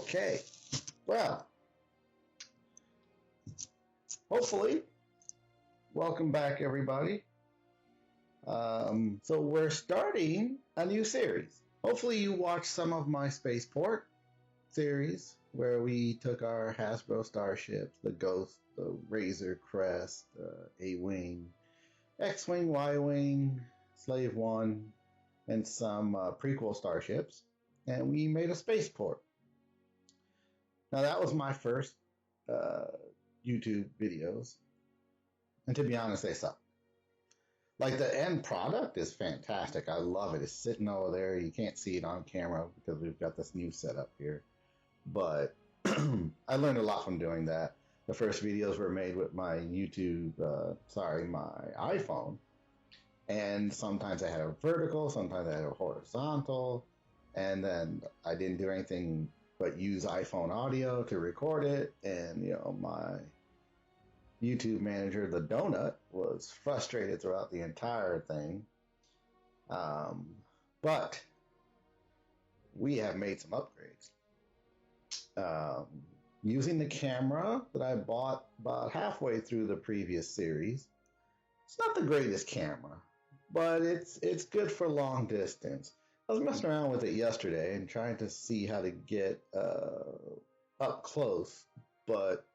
Okay, well, hopefully, welcome back everybody. So we're starting a new series. Hopefully you watched some of my spaceport series where we took our Hasbro starships, the Ghost, the Razor Crest, A-Wing, X-Wing, Y-Wing, Slave One, and some prequel starships, and we made a spaceport. Now that was my first YouTube videos, and to be honest, they suck. Like, the end product is fantastic. I love it. It's sitting over there. You can't see it on camera because we've got this new setup here. But I learned a lot from doing that. The first videos were made with my my iPhone. And sometimes I had a vertical, sometimes I had a horizontal. And then I didn't do anything but use iPhone audio to record it. And, you know, my YouTube manager, the Donut, was frustrated throughout the entire thing. But we have made some upgrades. Using the camera that I bought about halfway through the previous series. It's not the greatest camera, but it's good for long distance. I was messing around with it yesterday and trying to see how to get up close, but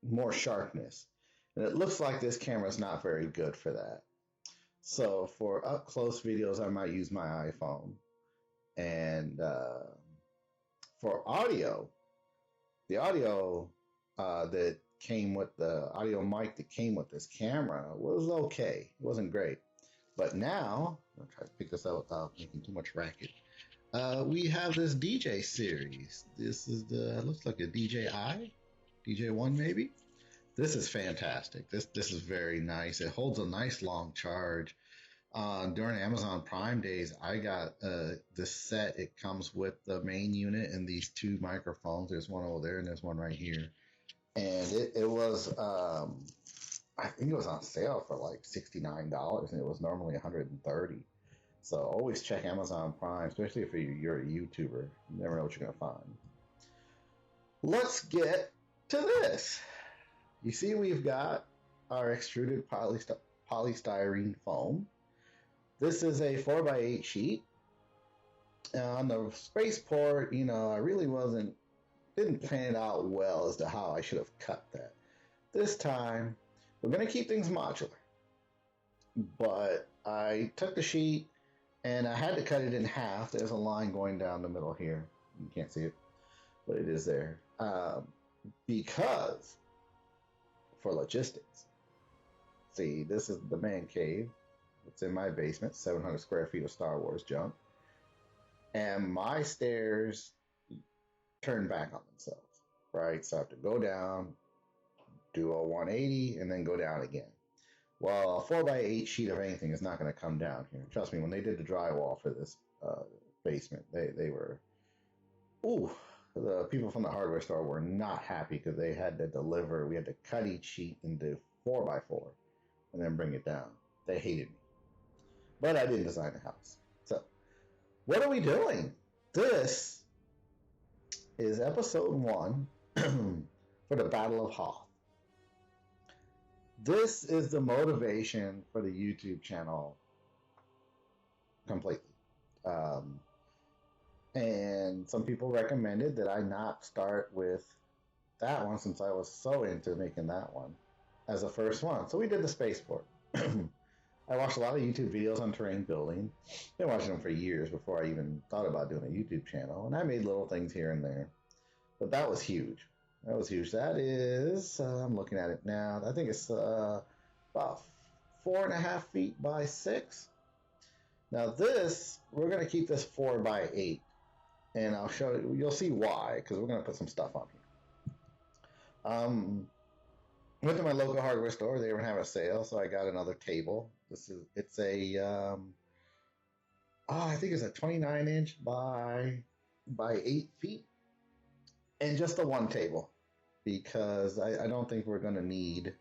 more sharpness. And it looks like this camera is not very good for that. So for up close videos, I might use my iPhone. And for audio, the audio that came with the audio mic that came with this camera was okay. It wasn't great. But now, I'll try to pick this up without making too much racket. We have this DJ series. This is looks like a DJI, DJ1 maybe. This is fantastic. This is very nice. It holds a nice long charge. During Amazon Prime days, I got this set. It comes with the main unit and these two microphones. There's one over there and there's one right here. And it was, I think it was on sale for like $69, and it was normally $130. So always check Amazon Prime, especially if you're a YouTuber. You never know what you're going to find. Let's get to this. You see, we've got our extruded polystyrene foam. This is a 4x8 sheet. On the spaceport, you know, I really didn't plan it out well as to how I should have cut that. This time, we're going to keep things modular. But I took the sheet and I had to cut it in half. There's a line going down the middle here. You can't see it, but it is there. Because, for logistics. See, this is the man cave. It's in my basement, 700 square feet of Star Wars junk. And my stairs turn back on themselves, right? So I have to go down, do a 180, and then go down again. Well, a 4x8 sheet of anything is not going to come down here. Trust me, when they did the drywall for this basement, they were... Ooh, the people from the hardware store were not happy because they had to deliver. We had to cut each sheet into 4x4 and then bring it down. They hated me. But I didn't design the house. So, what are we doing? This is episode 1 for the Battle of Hoth. This is the motivation for the YouTube channel completely. And some people recommended that I not start with that one since I was so into making that one as the first one. So we did the spaceport. I watched a lot of YouTube videos on terrain building. Been watching them for years before I even thought about doing a YouTube channel. And I made little things here and there. But that was huge. That was huge. That is, I'm looking at it now. I think it's about 4.5 feet by 6. Now this, we're going to keep this 4x8. And I'll show you, you'll see why, because we're going to put some stuff on here. Went to my local hardware store. They were having a sale, so I got another table. It's a, I think it's a 29-inch by 8 feet. And just the one table, because I don't think we're going to need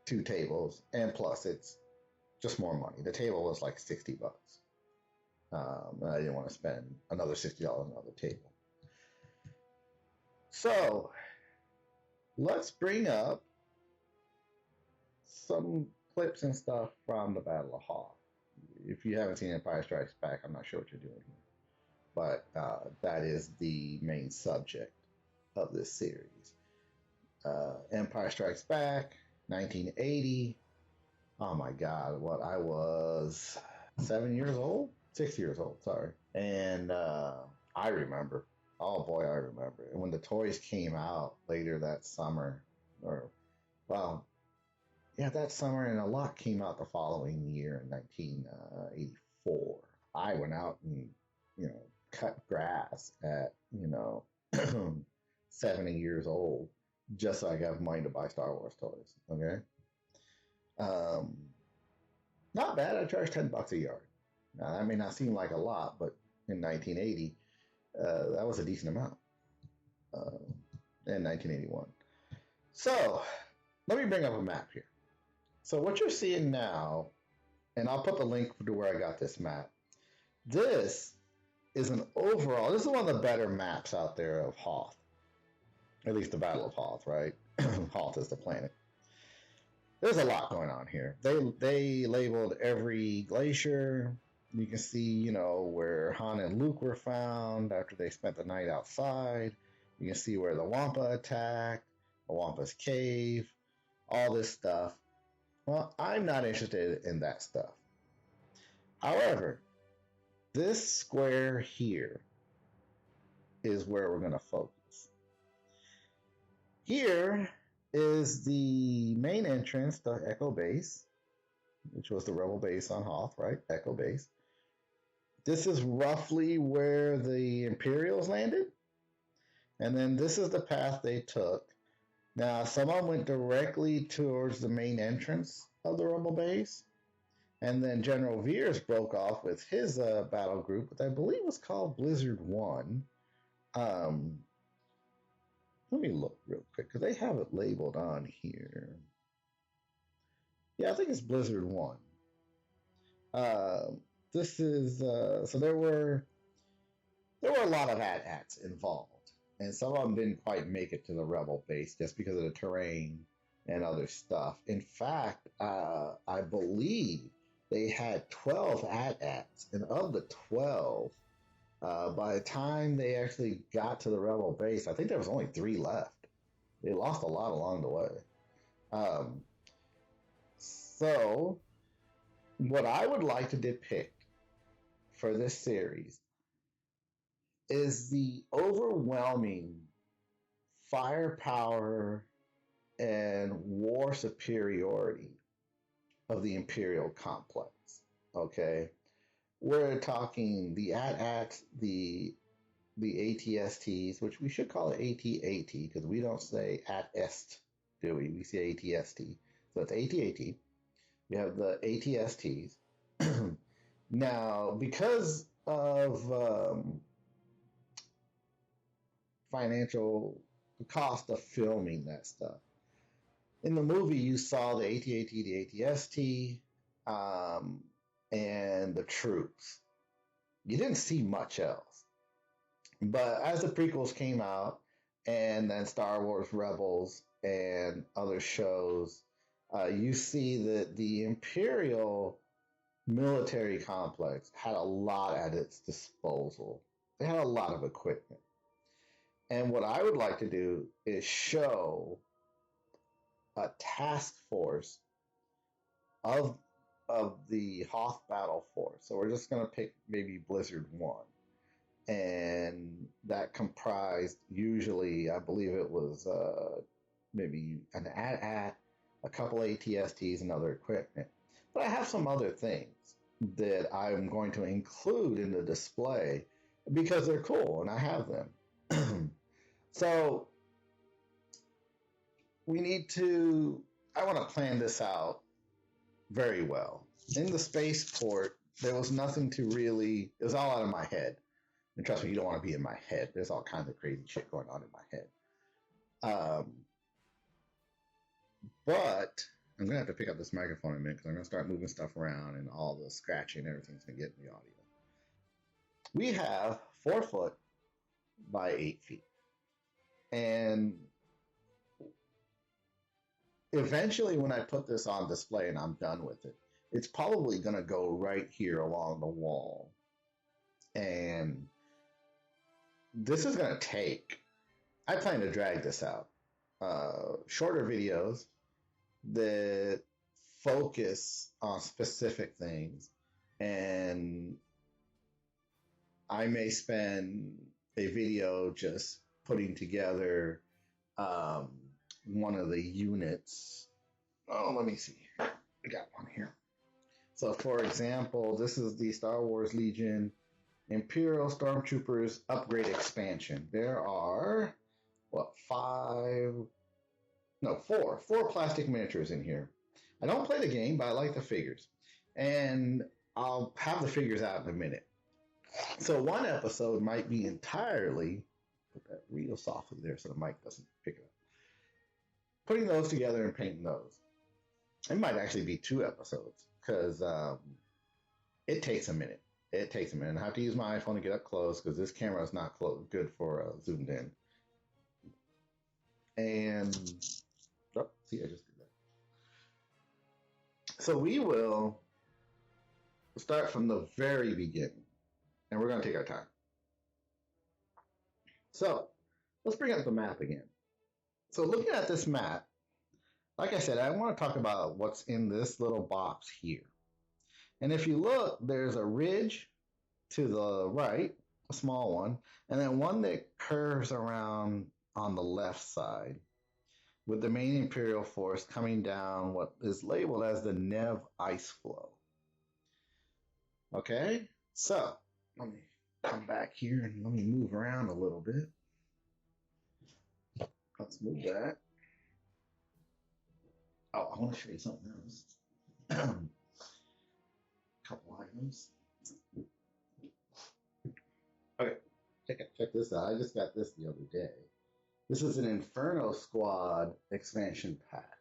2 tables. And plus, it's just more money. The table was like $60. I didn't want to spend another $60 on another table. So let's bring up some clips and stuff from the Battle of Hoth. If you haven't seen Empire Strikes Back, I'm not sure what you're doing here. But that is the main subject of this series. Empire Strikes Back, 1980. Oh my God, what I was 7 years old? 6 years old, sorry. And I remember. Oh boy, I remember. And when the toys came out later that summer, or, well, yeah, that summer, and a lot came out the following year in 1984. I went out and, cut grass at, 70 years old just so I could have money to buy Star Wars toys. Okay. Um, Not bad. I charged $10 a yard. Now, that may not seem like a lot, but in 1980, that was a decent amount in 1981. So let me bring up a map here. So what you're seeing now, and I'll put the link to where I got this map. This is an overall, this is one of the better maps out there of Hoth. At least the Battle of Hoth, right? Hoth is the planet. There's a lot going on here. They labeled every glacier. You can see, where Han and Luke were found after they spent the night outside. You can see where the Wampa attacked, the Wampa's cave, all this stuff. Well, I'm not interested in that stuff. However, this square here is where we're going to focus. Here is the main entrance, the Echo Base, which was the Rebel base on Hoth, right? Echo Base. This is roughly where the Imperials landed. And then this is the path they took. Now, some of them went directly towards the main entrance of the Rebel base. And then General Veers broke off with his battle group, which I believe was called Blizzard 1. Let me look real quick, because they have it labeled on here. Yeah, I think it's Blizzard 1. This is, so there were a lot of AT-ATs involved, and some of them didn't quite make it to the Rebel base just because of the terrain and other stuff. In fact, I believe they had 12 AT-ATs, and of the 12, by the time they actually got to the Rebel base, I think there was only 3 left. They lost a lot along the way. So, what I would like to depict for this series is the overwhelming firepower and war superiority of the Imperial complex. Okay? We're talking the AT-ATs, the ATSTs, which we should call it AT-AT because we don't say AT-EST, do we? We say AT-ST. So it's AT-AT. We have the ATSTs. Now, because of financial cost of filming that stuff, in the movie you saw the AT-AT, the ATST, and the troops. You didn't see much else. But as the prequels came out, and then Star Wars Rebels and other shows, you see that the Imperial military complex had a lot at its disposal. They had a lot of equipment. And what I would like to do is show a task force of the Hoth battle force. So we're just going to pick maybe Blizzard 1. And that comprised usually, I believe it was maybe an AT-AT, a couple ATSTs, and other equipment. But I have some other things that I'm going to include in the display because they're cool and I have them. So I want to plan this out very well. In the spaceport, there was nothing to really, it was all out of my head. And trust me, you don't want to be in my head. There's all kinds of crazy shit going on in my head. But I'm going to have to pick up this microphone in a minute because I'm going to start moving stuff around and all the scratching and everything's going to get in the audio. We have 4 foot by 8 feet. And eventually, when I put this on display and I'm done with it, it's probably going to go right here along the wall. And this is going to take, I plan to drag this out. Shorter videos that focus on specific things. And I may spend a video just putting together one of the units. Oh, let me see. I got one here. So, for example, this is the Star Wars Legion Imperial Stormtroopers upgrade expansion. There are, four plastic miniatures in here. I don't play the game, but I like the figures. And I'll have the figures out in a minute. So one episode might be entirely, put that real softly there so the mic doesn't pick it up, putting those together and painting those. It might actually be 2 episodes because it takes a minute. It takes a minute. I have to use my iPhone to get up close because this camera is not good for zoomed in. And, see, I just did that. So we will start from the very beginning. And we're going to take our time. So let's bring up the map again. So looking at this map, like I said, I want to talk about what's in this little box here. And if you look, there's a ridge to the right, a small one, and then one that curves around on the left side with the main Imperial force coming down what is labeled as the Nev ice flow. Okay, so let me come back here and let me move around a little bit. Let's move that. Oh, I want to show you something else. Couple items. Okay, check this out. I just got this the other day. This is an Inferno Squad expansion pack.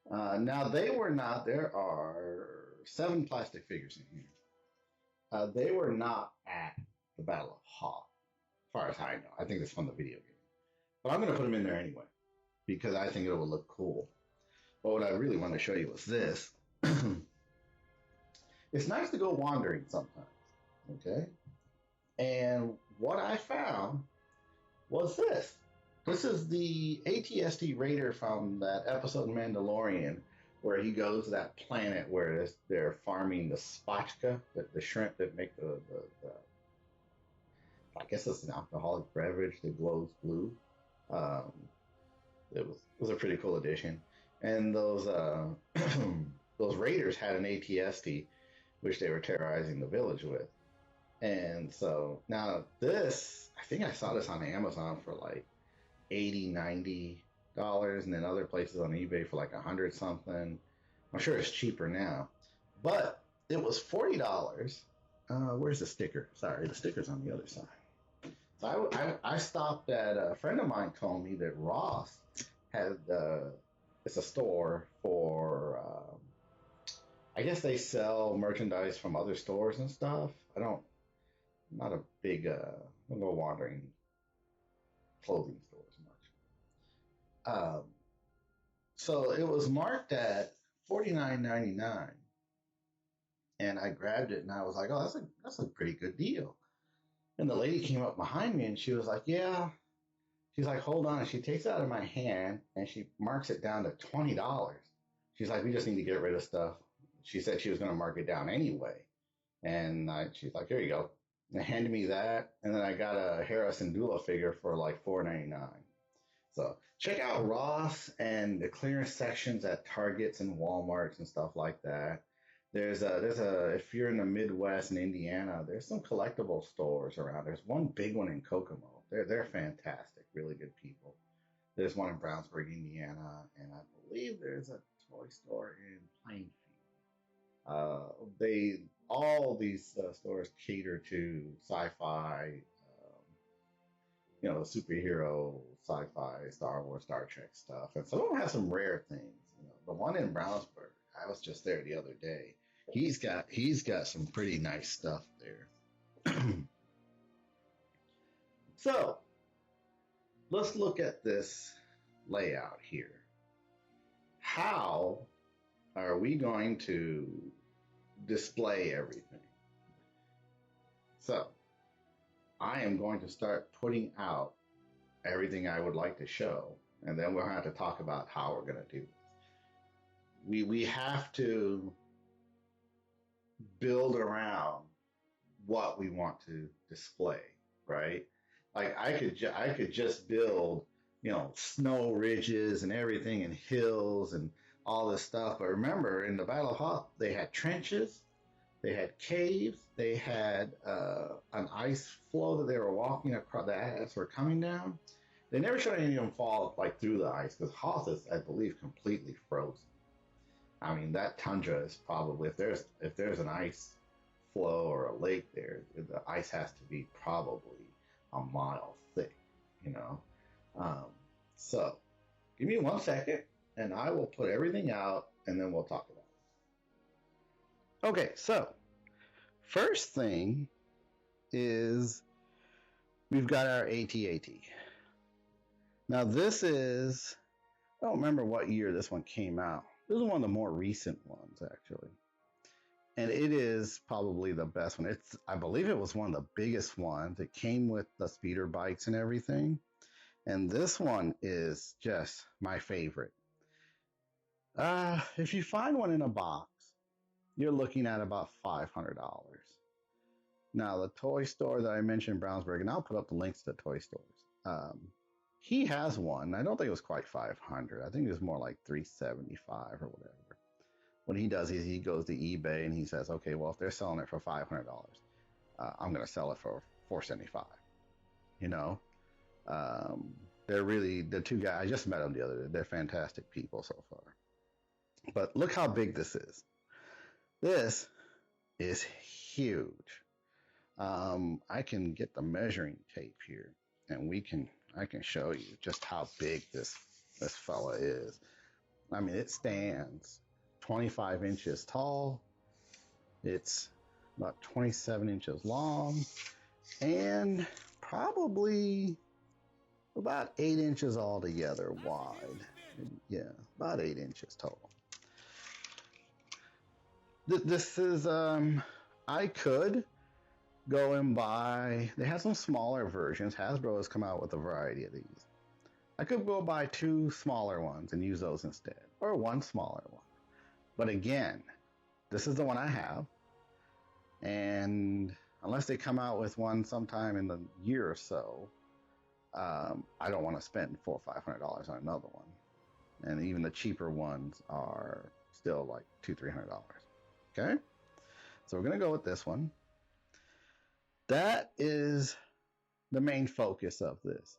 Now, there are 7 plastic figures in here. They were not at the Battle of Hoth, as far as I know. I think it's from the video game. But I'm going to put them in there anyway, because I think it will look cool. But what I really want to show you was this. It's nice to go wandering sometimes, okay? And what I found was this. This is the ATST Raider from that episode Mandalorian, where he goes to that planet where they're farming the spotchka, the shrimp that make the I guess it's an alcoholic beverage that glows blue. It was a pretty cool addition. And those those raiders had an ATST, which they were terrorizing the village with. And so now this, I think I saw this on Amazon for like $80, $90, and then other places on eBay for like $100 something. I'm sure it's cheaper now, but it was $40. Where's the sticker? Sorry, the sticker's on the other side. So I stopped at a friend of mine told me that Ross had it's a store for I guess they sell merchandise from other stores and stuff. I'm not a big I don't go wandering clothing stores much. So it was marked at $49.99, and I grabbed it and I was like, oh, that's a pretty good deal. And the lady came up behind me and she was like, yeah. She's like, hold on. And she takes it out of my hand and she marks it down to $20. She's like, we just need to get rid of stuff. She said she was going to mark it down anyway. And she's like, here you go. And handed me that. And then I got a Hera Syndulla figure for like $4.99. So check out Ross and the clearance sections at Targets and Walmarts and stuff like that. There's a if you're in the Midwest in Indiana, there's some collectible stores around. There's one big one in Kokomo. They're fantastic, really good people. There's one in Brownsburg, Indiana, and I believe there's a toy store in Plainfield. All these stores cater to sci-fi, superhero, sci-fi, Star Wars, Star Trek stuff, and some of them have some rare things. The one in Brownsburg, I was just there the other day. He's got some pretty nice stuff there. So let's look at this layout here. How are we going to display everything? So I am going to start putting out everything I would like to show, and then we'll have to talk about how we're going to do this. We have to build around what we want to display, right? Like I could just build, snow ridges and everything and hills and all this stuff. But remember, in the Battle of Hoth, they had trenches, they had caves, they had an ice flow that they were walking across. The as were coming down. They never showed any of them fall like through the ice because Hoth is, I believe, completely frozen. I mean, that tundra is probably if there's an ice flow or a lake there, the ice has to be probably a mile thick, you know. Um, so, give me 1 second, and I will put everything out, and then we'll talk about it. Okay, so first thing is we've got our AT-AT. Now this is, I don't remember what year this one came out. This is one of the more recent ones, actually. And it is probably the best one. I believe it was one of the biggest ones. It came with the speeder bikes and everything. And this one is just my favorite. If you find one in a box, you're looking at about $500. Now, the toy store that I mentioned, Brownsburg, and I'll put up the links to the toy stores. He has one. I don't think it was quite 500. I think it was more like 375 or whatever. What he does is he goes to eBay and he says, okay, well, if they're selling it for $500, I'm going to sell it for $475. You know, they're really the two guys. I just met them the other day. They're fantastic people so far. But look how big this is. This is huge. I can get the measuring tape here, and I can show you just how big this fella is. I mean, it stands 25 inches tall. It's about 27 inches long, and probably about 8 inches altogether wide. Yeah, about 8 inches total. This is, I could go and buy, they have some smaller versions. Hasbro has come out with a variety of these. I could go buy 2 smaller ones and use those instead, or 1 smaller one. But again, this is the one I have. And unless they come out with one sometime in the year or so, I don't want to spend $400 or $500 on another one. And even the cheaper ones are still like $200-300. Okay? So we're going to go with this one. That is the main focus of this.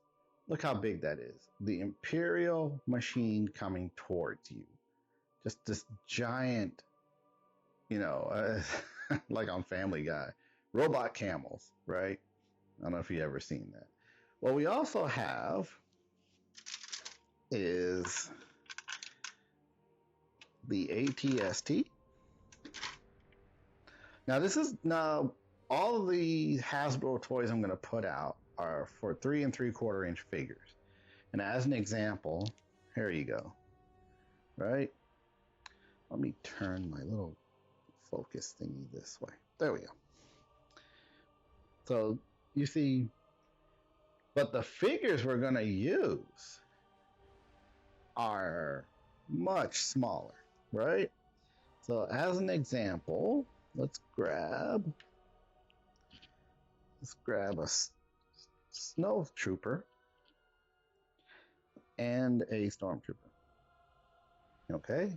Look how big that is. The Imperial machine coming towards you. Just this giant, like on Family Guy, robot camels, right? I don't know if you've ever seen that. What we also have is the ATST. Now all of the Hasbro toys I'm going to put out are for 3 3/4 inch figures. And as an example, here you go. Right? Let me turn my little focus thingy this way. There we go. So you see, but the figures we're going to use are much smaller, right? So as an example, let's grab a snow trooper and a stormtrooper. Okay,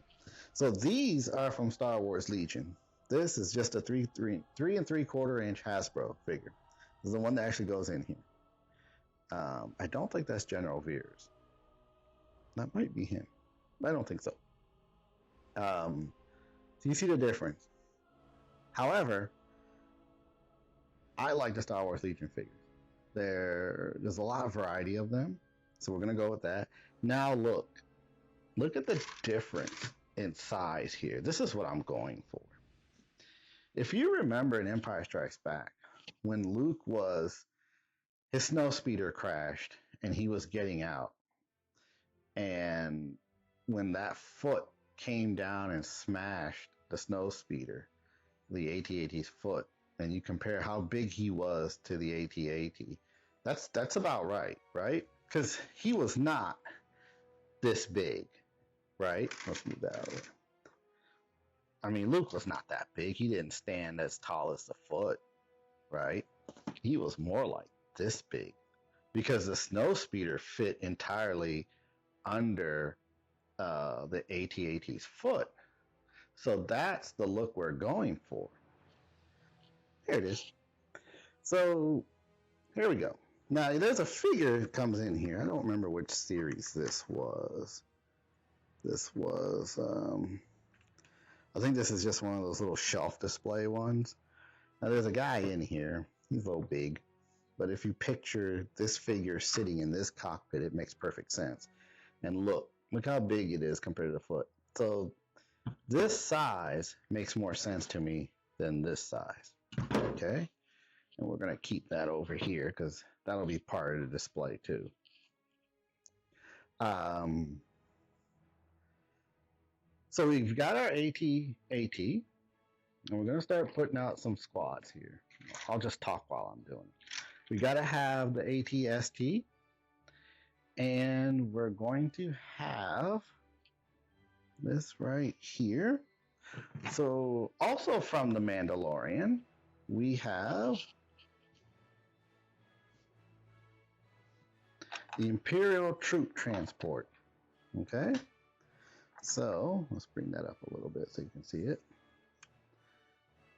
so these are from Star Wars Legion. This is just a 3 3/4 inch Hasbro figure. This is the one that actually goes in here. I don't think that's General Veers. That might be him. I don't think so. So you see the difference. However, I like the Star Wars Legion figures. There's a lot of variety of them, so we're gonna go with that. Now look at the difference in size here. This is what I'm going for. If you remember in Empire Strikes Back, when Luke was his snow speeder crashed and he was getting out. And when that foot came down and smashed the snow speeder, the AT-AT's foot, and you compare how big he was to the AT-AT, that's about right, right? Because he was not this big, right? Let's move that over. I mean, Luke was not that big. He didn't stand as tall as the foot, right? He was more like this big because the snow speeder fit entirely under the AT-AT's foot. So that's the look we're going for. There it is. So here we go. Now there's a figure that comes in here. I don't remember which series this was. I think this is just one of those little shelf display ones. Now there's a guy in here. He's a little big. But if you picture this figure sitting in this cockpit, it makes perfect sense. And look how big it is compared to the foot. So this size makes more sense to me than this size. Okay? And we're going to keep that over here because that'll be part of the display too. So we've got our AT-AT, and we're going to start putting out some squads here. I'll just talk while I'm doing it. We got to have the AT-ST, and we're going to have this right here. So also from The Mandalorian, we have the Imperial Troop Transport. Okay, so let's bring that up a little bit so you can see it.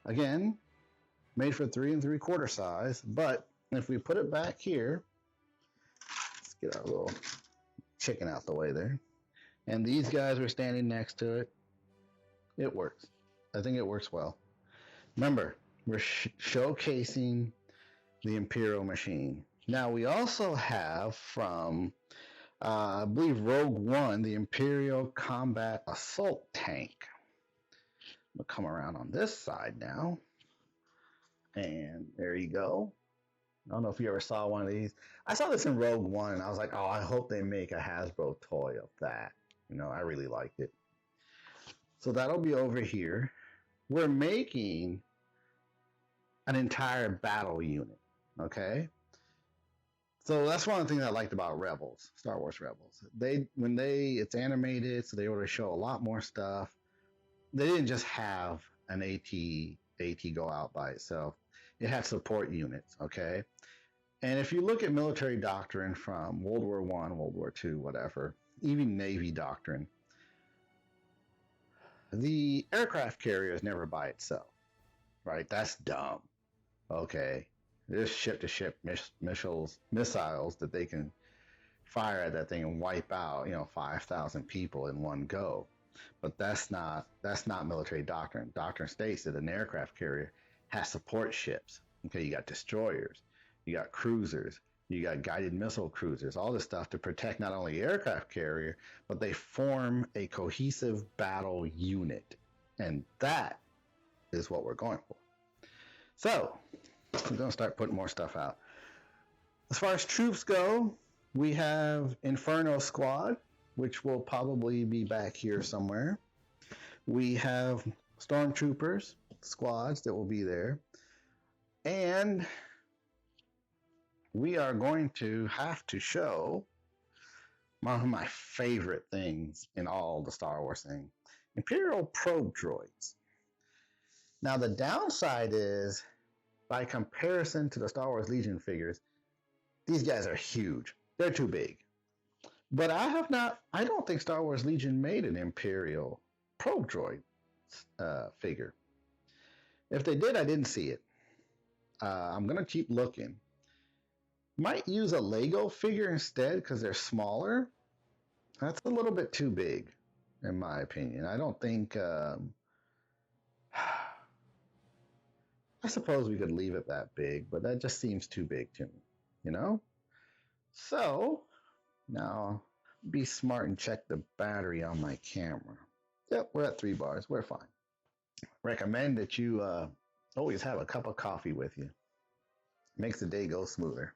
Again, made for 3 3/4 size, but if we put it back here, let's get our little chicken out the way there. And these guys were standing next to it. It works. I think it works well. Remember, we're showcasing the Imperial machine. Now, we also have from, I believe, Rogue One, the Imperial Combat Assault Tank. We'll come around on this side now. And there you go. I don't know if you ever saw one of these. I saw this in Rogue One, and I was like, oh, I hope they make a Hasbro toy of that. You know, I really liked it. So that'll be over here. We're making an entire battle unit, okay? So that's one of the things I liked about Rebels, Star Wars Rebels. It's animated, so they were able to show a lot more stuff. They didn't just have an AT go out by itself. It had support units, okay? And if you look at military doctrine from World War I, World War II, whatever, even Navy doctrine, the aircraft carrier is never by itself, right? That's dumb, okay? There's ship-to-ship missiles that they can fire at that thing and wipe out, 5,000 people in one go. But that's not military doctrine. Doctrine states that an aircraft carrier has support ships. Okay, you got destroyers, you got cruisers, you got guided missile cruisers, all this stuff to protect not only the aircraft carrier, but they form a cohesive battle unit. And that is what we're going for. So, we're going to start putting more stuff out. As far as troops go, we have Inferno Squad, which will probably be back here somewhere. We have Stormtroopers squads that will be there. And we are going to have to show one of my favorite things in all the Star Wars thing, Imperial probe droids. Now, the downside is, by comparison to the Star Wars Legion figures, these guys are huge. They're too big. But I don't think Star Wars Legion made an Imperial probe droid figure. If they did, I didn't see it. I'm going to keep looking. Might use a Lego figure instead because they're smaller. That's a little bit too big, in my opinion. I don't think... I suppose we could leave it that big, but that just seems too big to me, So, now, be smart and check the battery on my camera. Yep, we're at 3 bars. We're fine. Recommend that you always have a cup of coffee with you. Makes the day go smoother.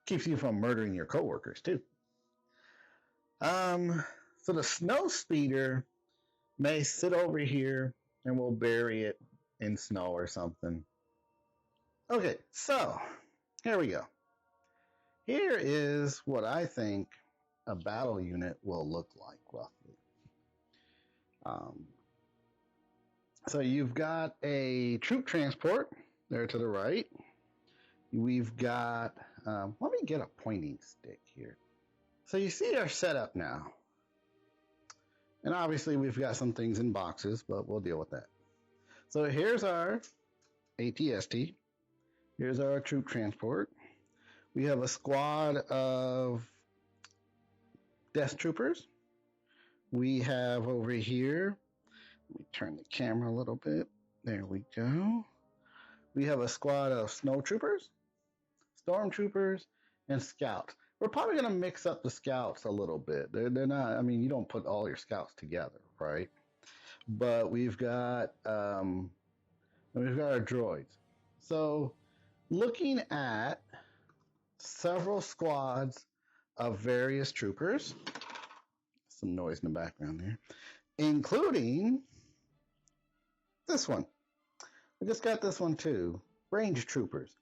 Keeps you from murdering your coworkers too. So the snow speeder may sit over here and we'll bury it in snow or something. Okay, so here we go. Here is what I think a battle unit will look like roughly. So you've got a troop transport there to the right. We've got, let me get a pointing stick here. So you see our setup now. And obviously we've got some things in boxes, but we'll deal with that. So here's our ATST. Here's our troop transport. We have a squad of death troopers. We have over here, let me turn the camera a little bit. There we go. We have a squad of snow troopers, stormtroopers, and scouts. We're probably going to mix up the scouts a little bit. They're not, I mean, you don't put all your scouts together, right? But we've got our droids. So looking at several squads of various troopers, some noise in the background there, including this one. I just got this one too, range troopers.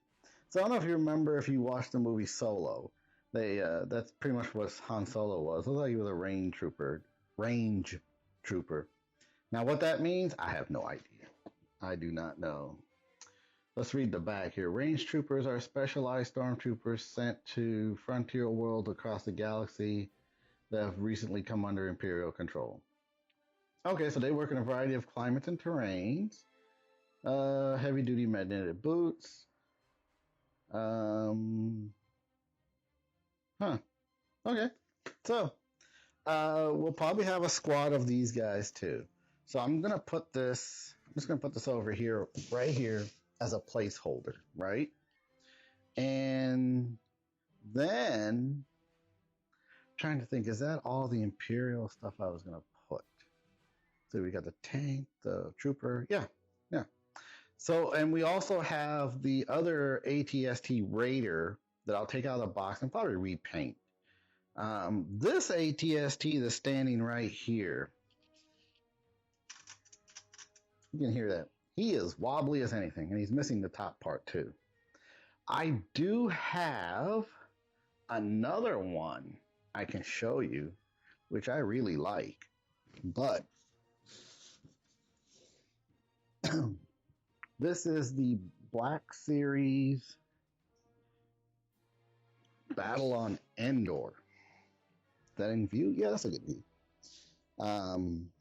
So I don't know if you remember if you watched the movie Solo. That's pretty much what Han Solo was. It looked like he was a range trooper. Now what that means, I have no idea. I do not know. Let's read the back here. Range troopers are specialized stormtroopers sent to frontier worlds across the galaxy that have recently come under Imperial control. Okay, so they work in a variety of climates and terrains. Heavy duty magnetic boots. Okay. So, we'll probably have a squad of these guys too. So I'm just gonna put this over here, right here, as a placeholder, right? And then, trying to think, is that all the Imperial stuff I was gonna put? So we got the tank, the trooper, yeah. So, and we also have the other ATST Raider that I'll take out of the box and probably repaint. This ATST that's standing right here, you can hear that. He is wobbly as anything, and he's missing the top part too. I do have another one I can show you, which I really like, but this is the Black Series Battle on Endor. Is that in view? Yeah, that's a good view.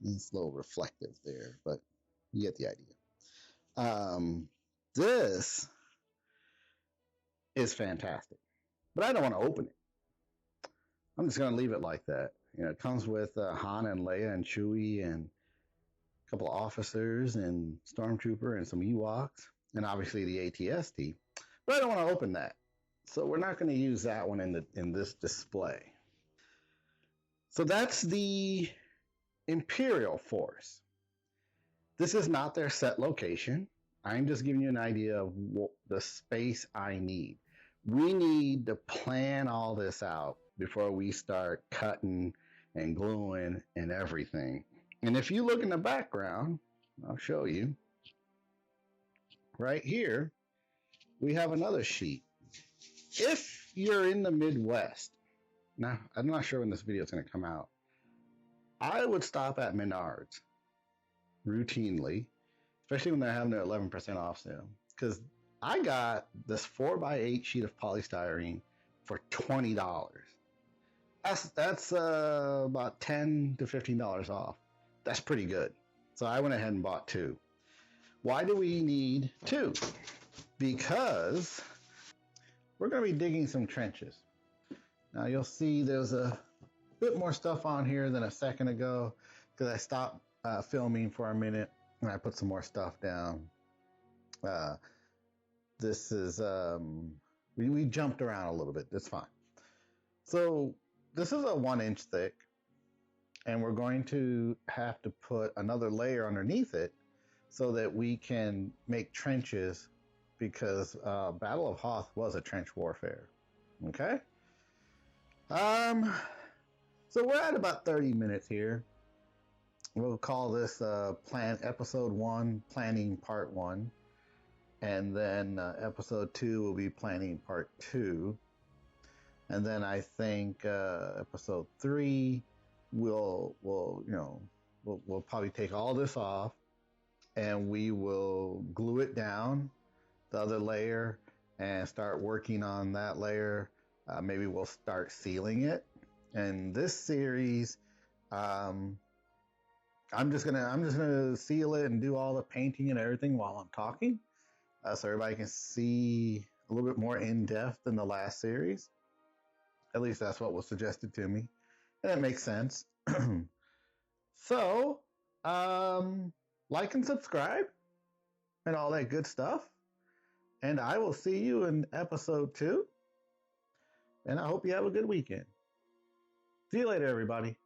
It's a little reflective there, but you get the idea. This is fantastic, but I don't want to open it. I'm just going to leave it like that. You know, it comes with Han and Leia and Chewie and a couple of officers and Stormtrooper and some Ewoks, and obviously the ATST. But I don't want to open that, so we're not going to use that one in this display. So that's the Imperial Force. This is not their set location. I'm just giving you an idea of the space I need. We need to plan all this out before we start cutting and gluing and everything. And if you look in the background, I'll show you. Right here, we have another sheet. If you're in the Midwest, now I'm not sure when this video is going to come out, I would stop at Menards routinely, especially when they're having their 11% off sale. Because I got this 4x8 sheet of polystyrene for $20. That's about $10 to $15 off. That's pretty good. So I went ahead and bought two. Why do we need two? Because we're going to be digging some trenches. Now you'll see there's a bit more stuff on here than a second ago because I stopped filming for a minute and I put some more stuff down. This is, we jumped around a little bit. That's fine. So this is a 1-inch thick, and we're going to have to put another layer underneath it so that we can make trenches, because Battle of Hoth was a trench warfare. Okay. So we're at about 30 minutes here. We'll call this plan episode 1, planning part 1, and then episode 2 will be planning part 2, and then I think episode 3 we'll probably take all this off and we will glue it down the other layer and start working on that layer. Maybe we'll start sealing it. And this series, I'm just gonna seal it and do all the painting and everything while I'm talking, so everybody can see a little bit more in depth than the last series. At least that's what was suggested to me, and it makes sense. So, like and subscribe and all that good stuff. And I will see you in episode 2. And I hope you have a good weekend. See you later, everybody.